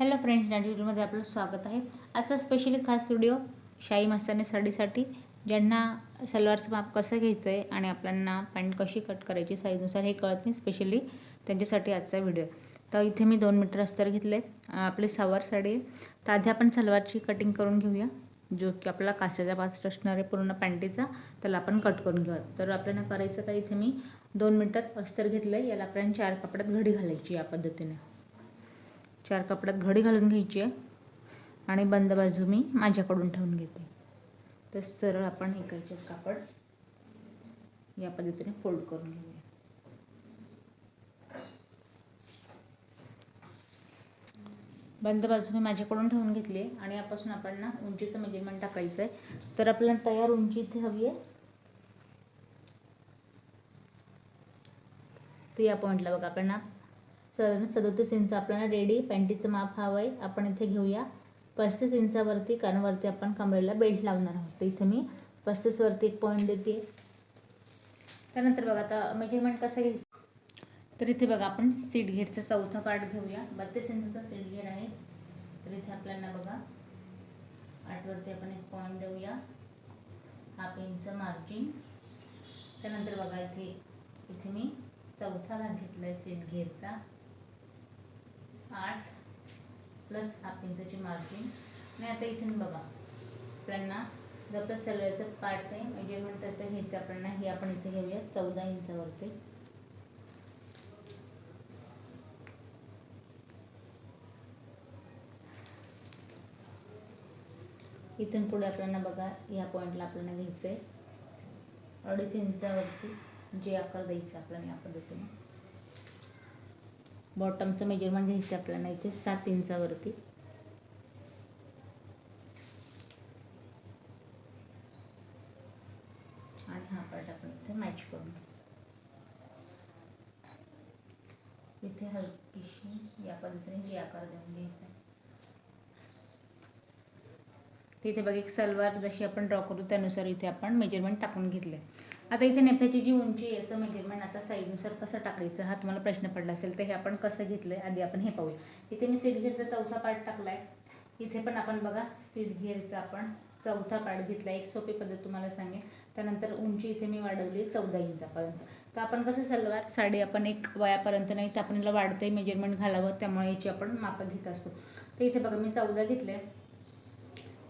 Hello friends, नवीन व्हिडिओमध्ये आपलं स्वागत आहे। आजचा स्पेशली खास व्हिडिओ शाही मस्तानी साडीसाठी, ज्यांना सलवारचं माप कसं घ्यायचं आहे आणि आपल्याला पॅन्ट कशी कट करायची साईजनुसार हे कळत नाही, स्पेशली त्यांच्यासाठी आजचा व्हिडिओ। तर इथे मी 2 मीटर अस्तर घेतले। आपली सलवार साडी तर आधी आपण सलवारची कटिंग करून घेऊया, जो की आपला कास्ट्याचा पास्ट असणार आहे पूर्ण पॅन्टीचा, त्याला आपण कट करून घेऊया। तर आपल्याला करायचं काय, इथे मी 2 मीटर अस्तर घेतलं, याला आपल्याला 4 कपड्यात घडी घालायची। या पद्धतीने 4 कपड्यात घडी घालून घ्यायची आहे आणि बंद बाजू मी माझ्याकडून ठेवून घेते। तर सरळ आपण एकाचे कापड या पद्धतीने फोल्ड करून घेऊया। बंद बाजू मी माझ्याकडून ठेवून घेतली आणि यापासून आपण उंचीचं मेजरमेंट टाकायचं आहे। तर आपल्याला तयार उंची इथे हवी आहे, तर या पॉईंटला बघा आपल्याला 37 इंच आपल्याला रेडी पॅन्टीचं माप हवं आहे। आपण इथे घेऊया 35 इंचावरती, कारण वरती आपण कमरेला बेल्ट लावणार आहोत। तर इथे मी 35 वरती एक पॉईंट देते। त्यानंतर बघा आता मेजरमेंट कसं घ्यायचं, तर इथे बघा आपण सीट घेरचा चौथा पार्ट घेऊया। 32 इंचाचा सीट घेर आहे, तर इथे आपल्याला बघा 8 वरती आपण एक पॉईंट देऊया, हाफ इंच मार्जिन। त्यानंतर बघा इथे मी चौथा भाग घेतलाय सीट घेरचा, 8 प्लस हाफ इंचची मार्जिन। आणि आता इथे बघा आपल्याला जो आपला सलवारचा पार्ट आहे मेजरमेंट त्याचं घ्यायचं आपल्याला, हे आपण इथे घेऊया 14 इंचावरती। इथून पुढे आपल्याला बघा या पॉईंटला आपल्याला घ्यायचं आहे 2.5 इंचावरती, जे आकार द्यायचं आपल्याला या पद्धतीने। बॉटमचं मेजरमेंट घ्यायचं आपल्याला इथे 7 इंचावरती, आणि हा पार्ट आपण इथे मॅच करून इथे हलकीशी या पद्धतीने जे आकार देऊन घ्यायचा। इथे बघा एक सलवार जशी आपण ड्रॉ करू त्यानुसार इथे आपण मेजरमेंट टाकून घेतले। आता इथे नेफ्याची जी उंची आहे याचं मेजरमेंट आता साईजनुसार कसं टाकायचं हा तुम्हाला प्रश्न पडला असेल, तर हे आपण कसं घेतलंय आधी आपण हे पाहूया। इथे मी सीट घेरचा चौथा पार्ट टाकलाय, इथे पण आपण बघा सीट घेरचा आपण चौथा पार्ट घेतला। एक सोपी पद्धत तुम्हाला सांगेन। त्यानंतर उंची इथे मी वाढवली 14 इंचापर्यंत। तर आपण कसं सलवार साडी आपण एक वयापर्यंत नाही तर आपण याला वाढते मेजरमेंट घालावं, त्यामुळे याची आपण माप घेत असतो। तर इथे बघा मी 14 घेतले,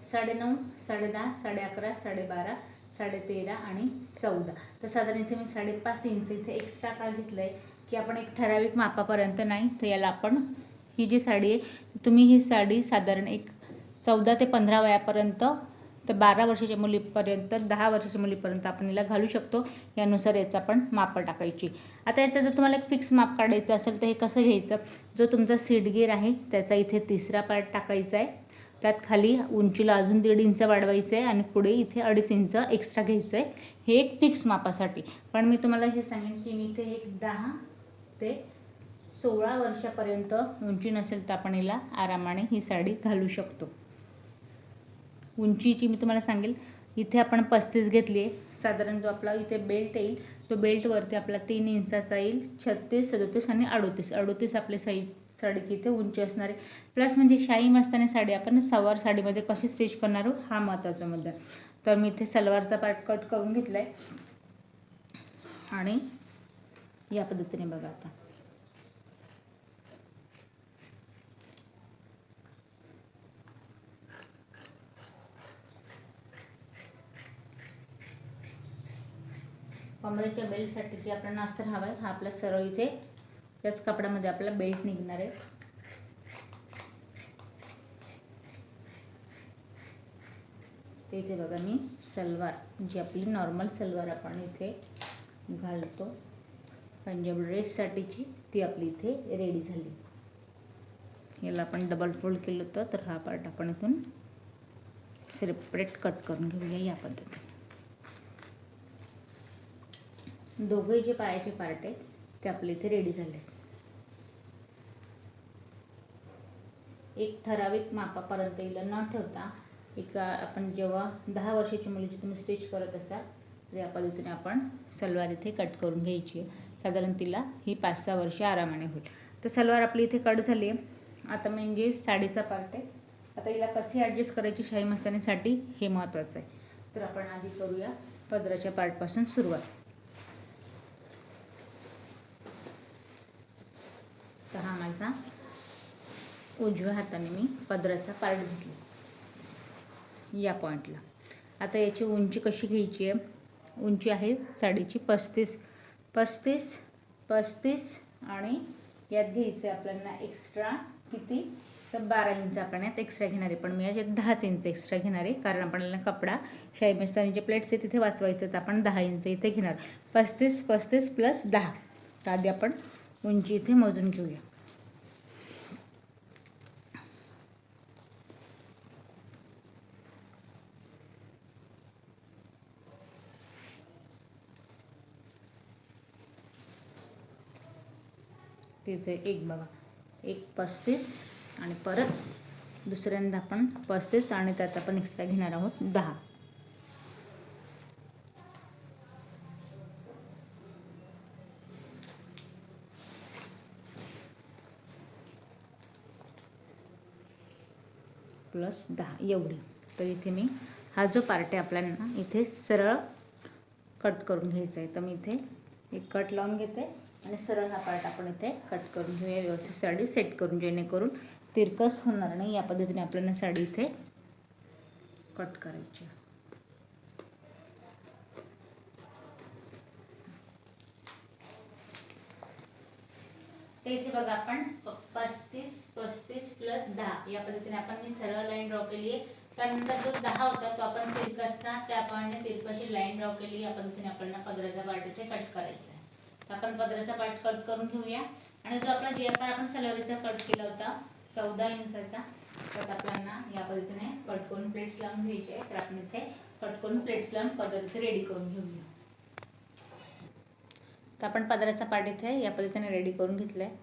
9.5, 10.5, 11.5, 12.5, 13.5 आणि 14। तर साधारण इथे मी 5.5 इंच इथे एक्स्ट्रा का घेतलंय की आपण एक ठराविक मापापर्यंत नाही, तर याला आपण ही जी साडी आहे तुम्ही ही साडी साधारण एक 14 ते 15 वयापर्यंत, तर 12 वर्षाच्या मुलीपर्यंत, 10 वर्षाच्या मुलीपर्यंत आपण याला घालू शकतो। यानुसार याचं आपण माप टाकायची। आता याचं जर तुम्हाला एक फिक्स माप काढायचं असेल तर हे कसं घ्यायचं, जो तुमचा सीट घेर आहे त्याचा इथे तिसरा पार्ट टाकायचा आहे, त्यात खाली उंचीला अजून 1.5 इंच वाढवायचं आहे आणि पुढे इथे 2.5 इंच एक्स्ट्रा घ्यायचं आहे, हे एक फिक्स मापासाठी। पण मी तुम्हाला हे सांगेन की मी इथे एक 10 ते 16 वर्षापर्यंत उंची नसेल तर आपण याला आरामाने ही साडी घालू शकतो। उंचीची मी तुम्हाला सांगेल, इथे आपण 35 घेतली आहे। साधारण जो आपला इथे बेल्ट येईल तो बेल्टवरती आपला 3 इंचाचा येईल, 36, 37 आणि 38 आपले साडीची इथे उंची असणार आहे। प्लस म्हणजे शाही मस्तानी साडी आपण सलवार साडीमध्ये कशी स्टिच करणार आहोत हा महत्त्वाचा मुद्दा। तर मी इथे सलवारचा पार्ट कट करून घेतला आहे आणि या पद्धतीने बघा आता कमरेच्या बेल्टसाठी जे आपल्याला अस्तर हवा आहे हा आपला सरळ इथे याच कपड्यामध्ये आपला बेल्ट निघणार आहे। ते इथे बघा मी सलवार जी आपली नॉर्मल सलवार आपण इथे घालतो पंजाबी ड्रेससाठीची, ती आपली इथे रेडी झाली। याला आपण डबल फोल्ड केलं होतं, तर हा पार्ट आपण इथून सेपरेट कट करून घेऊया या पद्धतीने। दोघे जे पायाचे पार्ट आहे ते आपले इथे रेडी झाले। एक ठराविक मापापर्यंत याला न ठेवता एक आपण जेव्हा 10 वर्षाची मुलीची तुम्ही स्टिच करत असाल तर या पद्धतीने आपण सलवार इथे कट करून घ्यायची आहे। साधारण तिला ही 5-6 वर्ष आरामाने होईल। तर सलवार आपली इथे कट झाली आहे। आता म्हणजे साडीचा पार्ट आहे. आता हिला कशी ॲडजस्ट करायची शाही मस्तानीसाठी हे महत्त्वाचं आहे. तर आपण आधी करूया पदराच्या पार्टपासून सुरुवात. तर हा माझा उजव्या हाताने मी पदराचा पार्ट घेतला या पॉईंटला. आता याची उंची कशी घ्यायची आहे? उंची आहे साडीची 35 आणि यात घ्यायचं आहे आपल्याला एक्स्ट्रा किती? तर 12 इंच आपण यात एक्स्ट्रा घेणार आहे. पण मी याच्यात 10 इंच एक्स्ट्रा घेणार आहे, कारण आपल्याला कपडा शाही मस्तानी जे प्लेट्स आहे तिथे वाचवायचं, तर आपण 10 इंच इथे घेणार. 35 + 10. तर आधी आपण उंची इथे मोजून घेऊया. तिथे एक बघा, एक 35 आणि परत दुसऱ्यांदा आपण 35 आणि त्यात आपण एक्स्ट्रा घेणार आहोत 10. +10 एवढी. तर इथे मी हा जो पार्ट आहे आपल्याला इथे सरळ कट करून घ्यायचा आहे. तर मी इथे एक कट लावून घेते आणि सरळ हा पार्ट आपण इथे कट करून घेऊया. व्यवस्थित साडी सेट करून, जेणेकरून तिरकस होणार नाही. या पद्धतीने आपल्याला साडी इथे कट करायची. तर इथे बघा आपण 35 + 10 या पद्धतीने आपण ही सरळ लाईन ड्रॉ केली आहे. त्यानंतर जो 10 होता तो आपण तिरकसता त्याप्रमाणे तिरकशी लाईन ड्रॉ केली. या पद्धतीने आपल्याला पदराचा पार्ट इथे कट करायचा आहे. तर आपण पदराचा पार्ट कट करून घेऊया. आणि जो आपला जे आकार आपण सलवारीचा कट केला होता 14 इंचाचा, तर आपल्याला या पद्धतीने कट करून प्लेट्स लावून घ्यायचे आहे. तर आपण इथे कट करून प्लेट्स लावून पदर रेडी करून घेऊया. तर आपण पदराचा पार्ट इथे या पद्धतीने रेडी करून घेतला आहे.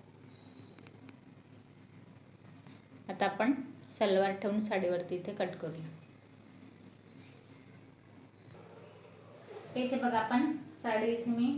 आता आपण सलवार ठेवून साडीवरती इथे कट करूया. इथे बघा आपण साडी इथे मी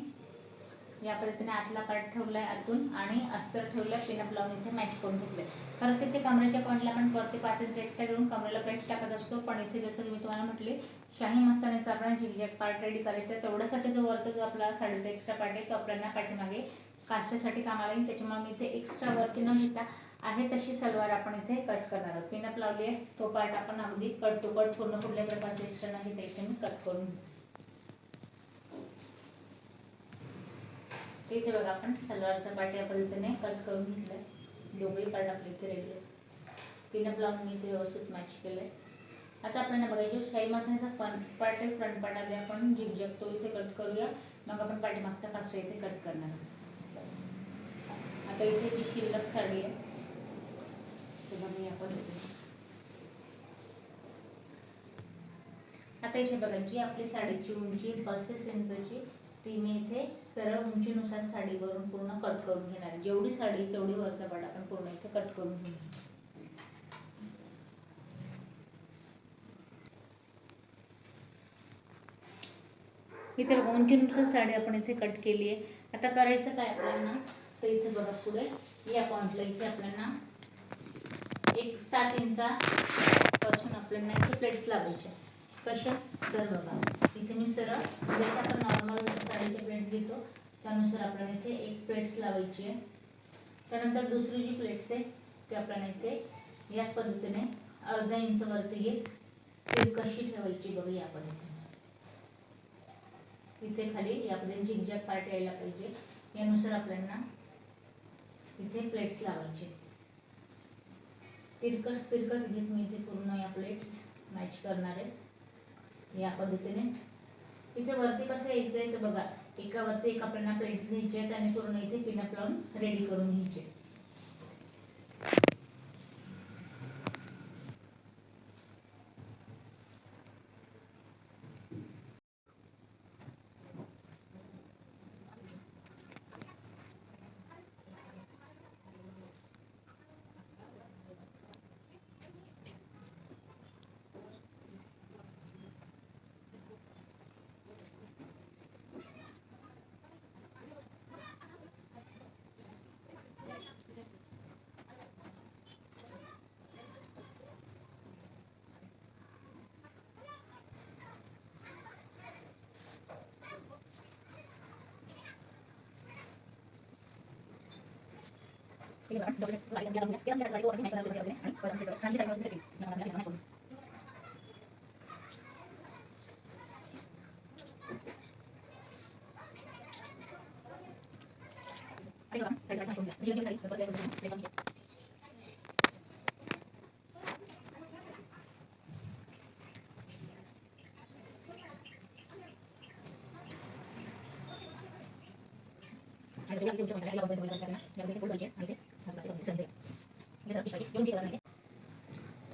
या पद्धतीने आतला पार्ट ठेवलाय आतून आणि अस्तर ठेवलाय, पिनअप लावून इथे मॅच करून घेतलंय. कारण तिथे कमरेच्या पॉईंटला आपण वरती 5 इंच एक्स्ट्रा घेऊन कमरेला प्लेट टाकत असतो. पण इथे जसं की मी तुम्हाला म्हटले शाही मस्तानीचा आपण झिगझॅग पार्ट रेडी करायचा आहे. तेवढ्यासाठी जो वरचा जो आपला साडीचा एक्स्ट्रा पार्ट आहे तो आपल्याला पाठीमागे कास्टसाठी कामाला येईल. त्याच्यामुळे मी इथे एक्स्ट्रा वरती न घेता आहे तशी सलवार आपण इथे कट करणार आहोत. पिनअप लावली आहे तो पार्ट आपण अगदी कट टू कट पूर्ण कुठल्या प्रकारचे एक्स्ट्रा नाही ते इथे मी कट करून. इथे बघा आपण सलवारचा पार्ट या पद्धतीने कट करून घेतलाय. दोघेही पार्ट आपले इथे रेडी आहेत. पिनअप लावून मी इथे व्यवस्थित मॅच केलंय. आता आपल्याला बघायचं शाही मस्तानीचा पार्ट आहे, फ्रंट पार्ट आधी आपण झिगझॅग तो इथे कट करूया. मग आपण पाठीमागचा कास्टा इथे कट करणार आहोत. आता इथे जी शिल्लक साडी आहे ते बघा या पद्धतीने. आता इथे बघायची आपली साडीची उंची 35 इंचाची, ती मी इथे सरळ उंचीनुसार साडीवरून पूर्ण कट करून घेणार. जेवढी साडी तेवढी वरचा पार्ट आपण पूर्ण इथे कट करून घेणार. इथे बघा उंचीनुसार साडी आपण इथे कट केली आहे. आता करायचं काय आपल्याला? तर इथे बघा पुढे या पॉईंटला इथे आपल्याला 7 इंचापासून आपल्याला इथे प्लेट्स लावायचे. कशा? तर बघा इथे मी सरळ जसे आपण नॉर्मल साडीचे प्लेट्स घेतो त्यानुसार आपल्याला इथे एक प्लेट्स लावायची आहे. त्यानंतर दुसरी जी प्लेट्स आहे ते आपल्याला इथे याच पद्धतीने अर्धा इंच वरती घेत तिरकशी ठेवायची. बघा या पद्धतीने इथे खाली या पद्धतीने झिगझॅग पार्ट यायला पाहिजे. यानुसार आपल्याला इथे प्लेट्स लावायचे. तिरकस घेत मी इथे पूर्ण या प्लेट्स मॅच करणार आहे. या पद्धतीने इथे वरती कसं यायचं आहे तर बघा एकावरती एक आपल्याला प्लेट्स घ्यायचे आहेत आणि पूर्ण इथे पिनअप लावून रेडी करून घ्यायचे.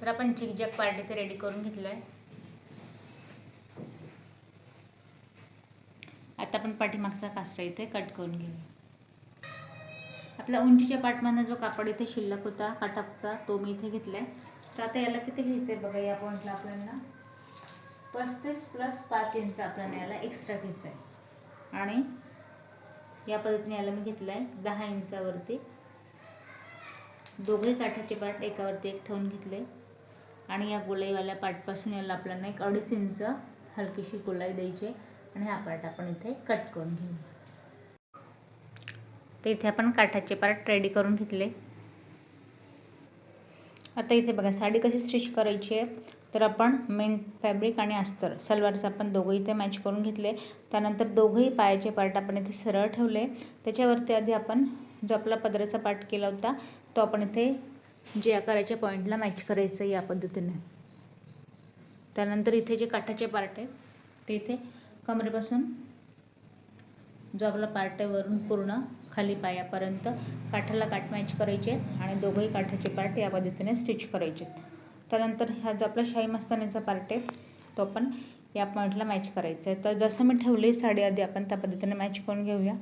तर आपण झिगझॅग पार्ट इथे रेडी करून घेतलाय. आता आपण पाठीमागचा कासरा इथे कट करून घेऊया. आपल्या उंचीच्या पार्टमधनं जो कापड इथे शिल्लक होता काठाचा तो मी इथे घेतलाय. तर आता याला किती घ्यायचंय बघा. या पॉईंटला आपल्याला 35 + 5 इंच आपल्याला याला एक्स्ट्रा घ्यायचं आहे आणि या पद्धतीने याला मी घेतलाय 10 इंचावरती. दोघे काठाचे पार्ट एकावरती एक ठेवून घेतले आणि या गोलाईवाल्या पार्टपासून याला आपल्याला एक 2.5 इंच हलकीशी गोलाई द्यायची आणि हा पार्ट आपण इथे कट करून घेऊ. तर इथे आपण काठाचे पार्ट रेडी करून घेतले. आता इथे बघा साडी कशी स्टिच करायची आहे. तर आपण मेन फॅब्रिक आणि अस्तर सलवारचं आपण दोघं इथे मॅच करून घेतले. त्यानंतर दोघंही पायाचे पार्ट आपण इथे सरळ ठेवले. त्याच्यावरती आधी आपण जो आपला पदराचा पार्ट केला होता तो आपण इथे जे आकाराच्या पॉईंटला मॅच करायचं या पद्धतीने. त्यानंतर इथे जे काठाचे पार्ट आहे ते इथे कमरेपासून जो आपला पार्ट आहे वरून पूर्ण खाली पायापर्यंत काठाला काठ मॅच करायचे आणि दोघंही काठाचे पार्ट या पद्धतीने स्टिच करायचे. त्यानंतर हा जो आपला शाही मस्तानीचा पार्ट आहे तो आपण या पॉईंटला मॅच करायचा आहे. तर जसं मी ठेवली साडी आधी आपण त्या पद्धतीने मॅच करून घेऊया.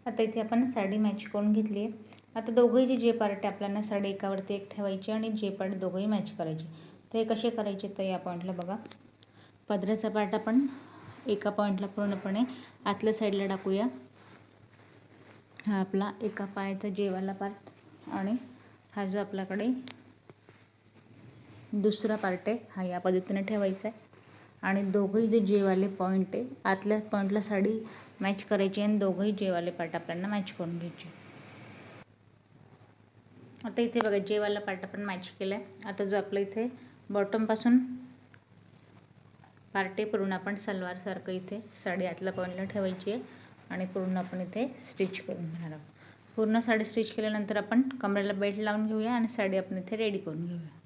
आता इथे आपण साडी मॅच करून घेतली आहे. आता दोघंही जे पार्ट आहे आपल्याला साडी एकावरती एक ठेवायची आणि जे पार्ट दोघंही मॅच करायचे. तर हे कसे करायचे तर या पॉईंटला बघा. पदराचा पार्ट आपण एका पॉईंटला पूर्णपणे आतल्या साईडला टाकूया. हा आपला एका पायाचा जेवाला पार्ट आणि हा जो आपल्याकडे दुसरा पार्ट आहे हा या पद्धतीने ठेवायचा आहे आणि दोघंही जे जेवाले पॉईंट आहे आतल्या पॉईंटला साडी मॅच करायची आणि दोघंही जेवाले पार्ट आपल्याला मॅच करून घ्यायचे. आता इथे बघा जेवाला पार्ट आपण मॅच केला आहे. आता जो आपला इथे बॉटमपासून पार्ट आहे पूर्ण आपण सलवारसारखं इथे साडी आतल्या पॉईंटला ठेवायची आहे आणि पूर्ण आपण इथे स्टिच करून घेणार आहोत. पूर्ण साडी स्टिच केल्यानंतर आपण कमरेला बेल्ट लावून घेऊया आणि साडी आपण इथे रेडी करून घेऊया.